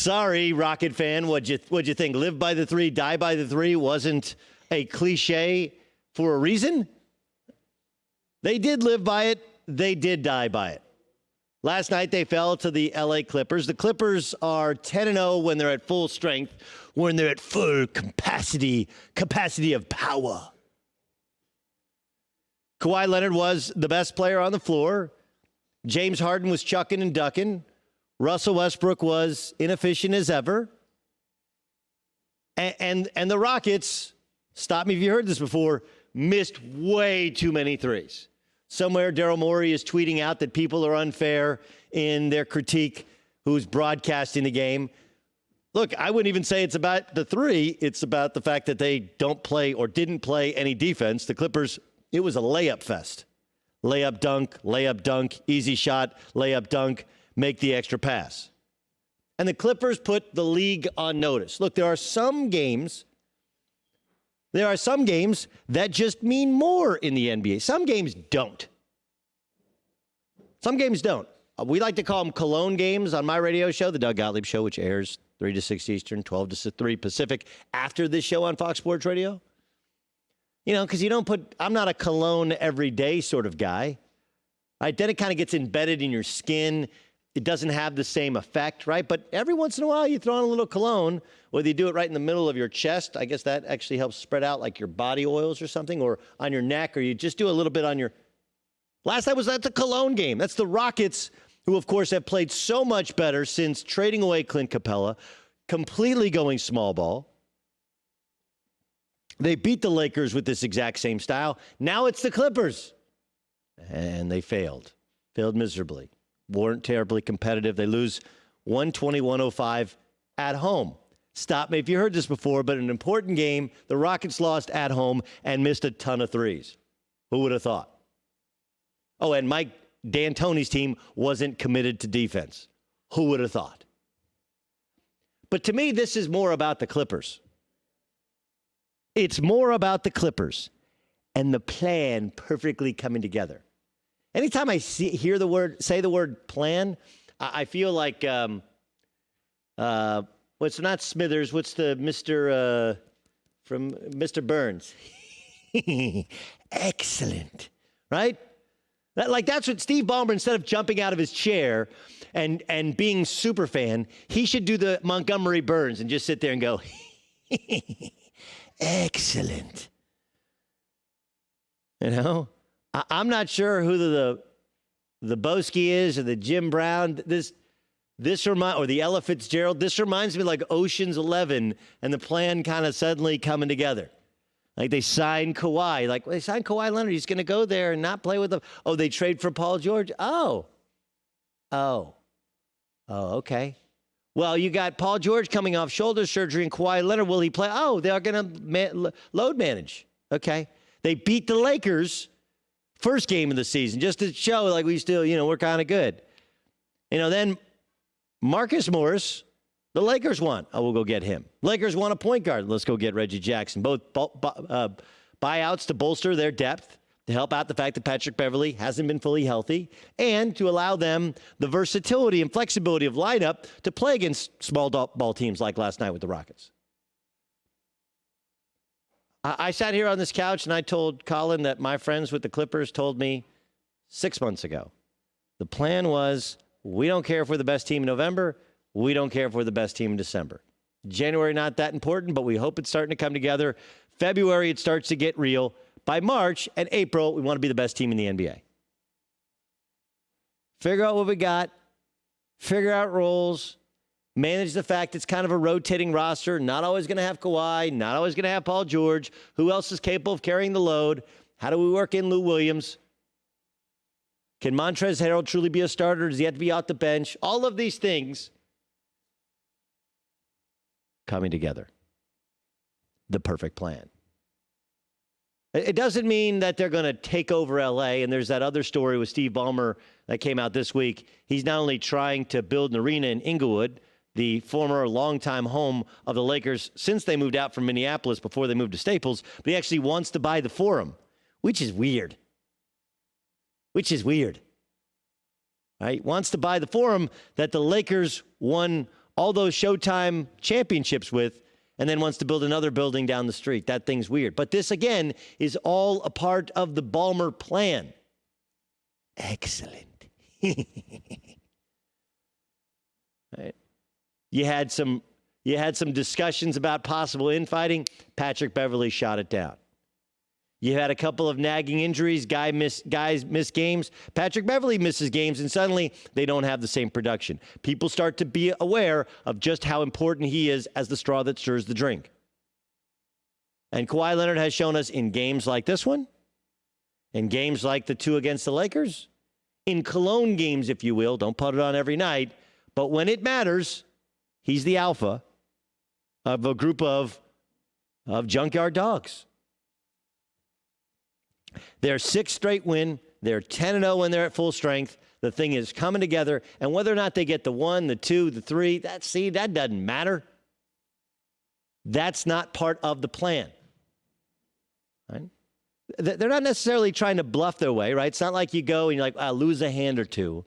Sorry, Rocket fan. What'd you think? Live by the three, die by the three wasn't a cliche for a reason? They did live by it. They did die by it. Last night, they fell to the L.A. Clippers. The Clippers are 10-0 when they're at full strength, when they're at full capacity of power. Kawhi Leonard was the best player on the floor. James Harden was chucking and ducking. Russell Westbrook was inefficient as ever. And the Rockets, stop me if you heard this before, missed way too many threes. Somewhere Daryl Morey is tweeting out that people are unfair in their critique who's broadcasting the game. Look, I wouldn't even say it's about the three. It's about the fact that they don't play or didn't play any defense. The Clippers, it was a layup fest. Layup, dunk, easy shot, layup, dunk, make the extra pass. And the Clippers put the league on notice. Look, there are some games that just mean more in the NBA. Some games don't. We like to call them cologne games on my radio show, the Doug Gottlieb Show, which airs 3 to 6 Eastern, 12 to 3 Pacific, after this show on Fox Sports Radio. You know, because I'm not a cologne everyday sort of guy. Right? Then it kind of gets embedded in your skin. It doesn't have the same effect, right? But every once in a while, you throw on a little cologne, whether you do it right in the middle of your chest. I guess that actually helps spread out like your body oils or something, or on your neck, or you just do a little bit on your... Last night that's a cologne game. That's the Rockets, who, of course, have played so much better since trading away Clint Capella, completely going small ball. They beat the Lakers with this exact same style. Now it's the Clippers. And they failed miserably. Weren't terribly competitive. They lose 120-105 at home. Stop me if you heard this before, but an important game. The Rockets lost at home and missed a ton of threes. Who would have thought? Oh, and Mike D'Antoni's team wasn't committed to defense. Who would have thought? But to me, this is more about the Clippers. It's more about the Clippers and the plan perfectly coming together. Anytime I say the word plan, I feel like what's not Smithers? What's the Mr. From Mr. Burns? Excellent, right? That's what Steve Ballmer, instead of jumping out of his chair and being super fan, he should do the Montgomery Burns and just sit there and go, excellent. You know? I'm not sure who the Boski is or the Jim Brown. This or the Ella Fitzgerald. This reminds me like Ocean's 11 and the plan kind of suddenly coming together. Like they signed Kawhi. Like they signed Kawhi Leonard. He's going to go there and not play with them. Oh, they trade for Paul George. Oh, okay. Well, you got Paul George coming off shoulder surgery and Kawhi Leonard. Will he play? Oh, they are going to load manage. Okay. They beat the Lakers first game of the season, just to show like we still, we're kind of good. Then Marcus Morris, the Lakers won. Oh, we'll go get him. Lakers want a point guard. Let's go get Reggie Jackson. Both buyouts to bolster their depth, to help out the fact that Patrick Beverley hasn't been fully healthy, and to allow them the versatility and flexibility of lineup to play against small ball teams like last night with the Rockets. I sat here on this couch and I told Colin that my friends with the Clippers told me 6 months ago. The plan was, we don't care if we're the best team in November. We don't care if we're the best team in December. January, not that important, but we hope it's starting to come together. February, it starts to get real. By March and April, we want to be the best team in the NBA. Figure out what we got. Figure out roles. Manage the fact it's kind of a rotating roster. Not always going to have Kawhi. Not always going to have Paul George. Who else is capable of carrying the load? How do we work in Lou Williams? Can Montrezl Harrell truly be a starter? Does he have to be off the bench? All of these things coming together. The perfect plan. It doesn't mean that they're going to take over L.A., and there's that other story with Steve Ballmer that came out this week. He's not only trying to build an arena in Inglewood, the former longtime home of the Lakers since they moved out from Minneapolis before they moved to Staples, but he actually wants to buy the Forum, which is weird. Right? Wants to buy the Forum that the Lakers won all those Showtime championships with, and then wants to build another building down the street. That thing's weird. But this, again, is all a part of the Ballmer plan. Excellent. Right. You had some discussions about possible infighting. Patrick Beverley shot it down. You had a couple of nagging injuries. Guys miss games. Patrick Beverley misses games, and suddenly they don't have the same production. People start to be aware of just how important he is as the straw that stirs the drink. And Kawhi Leonard has shown us in games like this one, in games like the 2 against the Lakers, in Cologne games, if you will. Don't put it on every night. But when it matters, he's the alpha of a group of junkyard dogs. Their 6th straight win. They're 10-0 when they're at full strength. The thing is coming together. And whether or not they get the 1, the 2, the 3, that doesn't matter. That's not part of the plan. Right? They're not necessarily trying to bluff their way, right? It's not like you go and you're like, I'll lose a hand or two,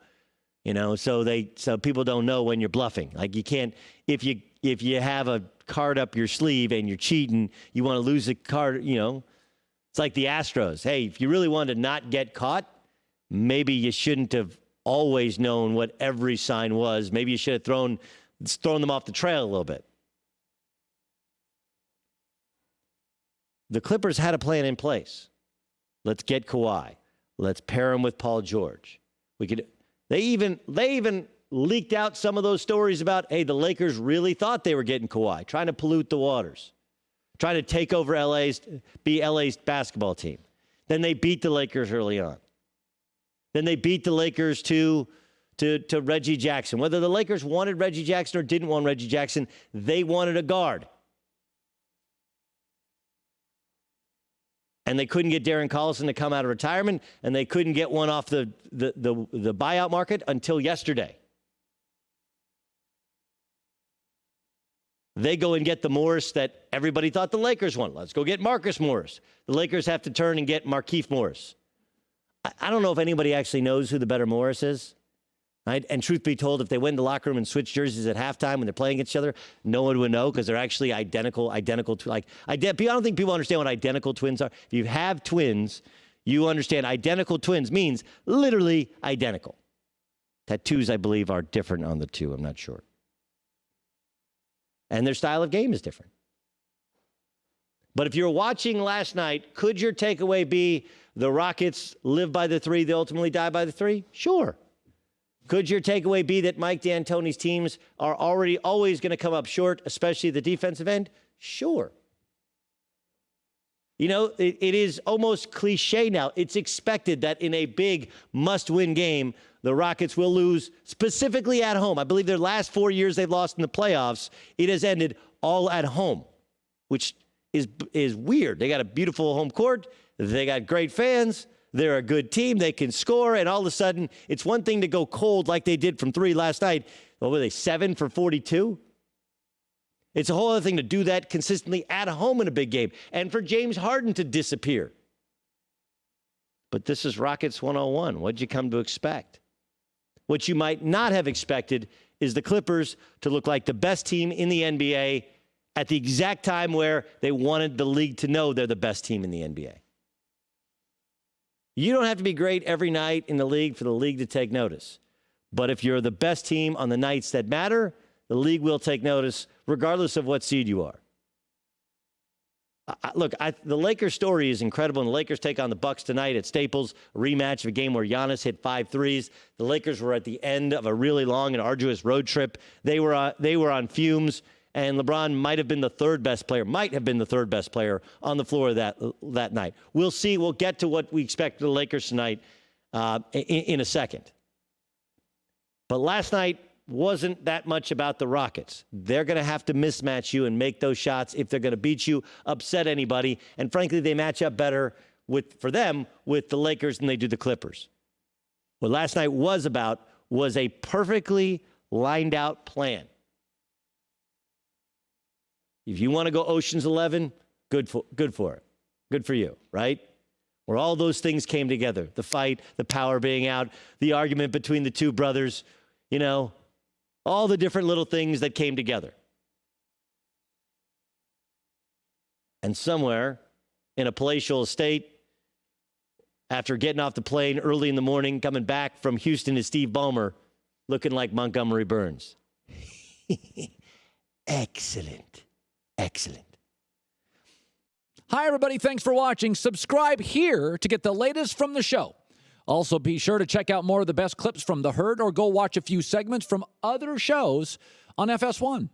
so people don't know when you're bluffing. Like you can't, if you have a card up your sleeve and you're cheating, you want to lose a card, It's like the Astros. Hey, if you really wanted to not get caught, maybe you shouldn't have always known what every sign was. Maybe you should have thrown them off the trail a little bit. The Clippers had a plan in place. Let's get Kawhi. Let's pair him with Paul George. They even leaked out some of those stories about, hey, the Lakers really thought they were getting Kawhi, trying to pollute the waters. Trying to take over be LA's basketball team. Then they beat the Lakers early on. Then they beat the Lakers to Reggie Jackson. Whether the Lakers wanted Reggie Jackson or didn't want Reggie Jackson, they wanted a guard. And they couldn't get Darren Collison to come out of retirement, and they couldn't get one off the buyout market until yesterday. They go and get the Morris that everybody thought the Lakers wanted. Let's go get Marcus Morris. The Lakers have to turn and get Markieff Morris. I don't know if anybody actually knows who the better Morris is. Right? And truth be told, if they went in the locker room and switched jerseys at halftime when they're playing against each other, no one would know because they're actually identical. I don't think people understand what identical twins are. If you have twins, you understand identical twins means literally identical. Tattoos, I believe, are different on the two. I'm not sure. And their style of game is different. But if you're watching last night, could your takeaway be the Rockets live by the 3, they ultimately die by the 3? Sure. Could your takeaway be that Mike D'Antoni's teams are always going to come up short, especially the defensive end? Sure. It is almost cliche now. It's expected that in a big must-win game, the Rockets will lose, specifically at home. I believe their last 4 years they've lost in the playoffs, it has ended all at home, which is weird. They got a beautiful home court. They got great fans. They're a good team. They can score. And all of a sudden, it's one thing to go cold like they did from 3 last night. What were they, 7 for 42? It's a whole other thing to do that consistently at home in a big game. And for James Harden to disappear. But this is Rockets 101. What'd you come to expect? What you might not have expected is the Clippers to look like the best team in the NBA at the exact time where they wanted the league to know they're the best team in the NBA. You don't have to be great every night in the league for the league to take notice. But if you're the best team on the nights that matter, the league will take notice regardless of what seed you are. The Lakers story is incredible, and the Lakers take on the Bucks tonight at Staples, a rematch of a game where Giannis hit 5 threes. The Lakers were at the end of a really long and arduous road trip. They were on fumes, and LeBron might have been the third best player on the floor that night. We'll see. We'll get to what we expect of the Lakers tonight in a second. But last night wasn't that much about the Rockets. They're going to have to mismatch you and make those shots if they're going to beat you, upset anybody. And frankly, they match up better for them with the Lakers than they do the Clippers. What last night was about was a perfectly lined out plan. If you want to go Ocean's 11, good for it. Good for you, right? Where all those things came together. The fight, the power being out, the argument between the two brothers, All the different little things that came together. And somewhere in a palatial estate, after getting off the plane early in the morning, coming back from Houston is Steve Ballmer, looking like Montgomery Burns. Excellent. Excellent. Hi, everybody. Thanks for watching. Subscribe here to get the latest from the show. Also, be sure to check out more of the best clips from The Herd or go watch a few segments from other shows on FS1.